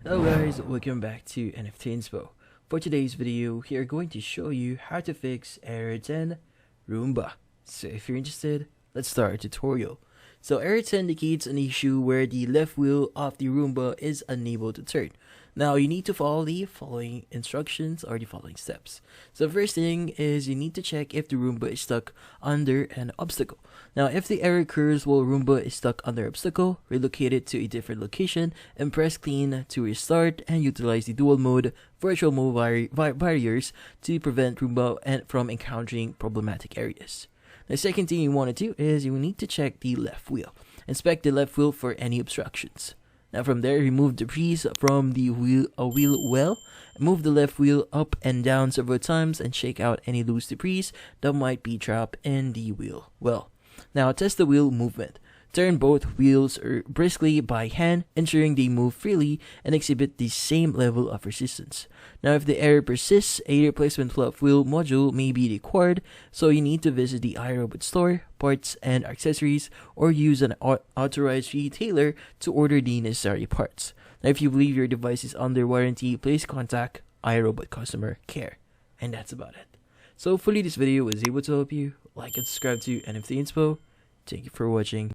Hello guys, welcome back to NFT Inspo. For today's video, we are going to show you how to fix error 10 Roomba. So if you're interested, let's start our tutorial. So error 10 indicates an issue where the left wheel of the Roomba is unable to turn. Now you need to follow the following instructions or the following steps. So first thing is you need to check if the Roomba is stuck under an obstacle. Now if the error occurs while Roomba is stuck under obstacle, relocate it to a different location and press clean to restart and utilize the dual mode virtual mode barriers to prevent Roomba from encountering problematic areas. The second thing you want to do is you need to check the left wheel. Inspect the left wheel for any obstructions. Now from there, remove debris from the wheel well. Move the left wheel up and down several times and shake out any loose debris that might be trapped in the wheel well. Now test the wheel movement. Turn both wheels briskly by hand, ensuring they move freely and exhibit the same level of resistance. Now if the error persists, a replacement left wheel module may be required, so you need to visit the iRobot store, parts and accessories, or use an authorized retailer to order the necessary parts. Now if you believe your device is under warranty, please contact iRobot customer care. And that's about it. So hopefully this video was able to help you. Like and subscribe to NFT Inspo. Thank you for watching.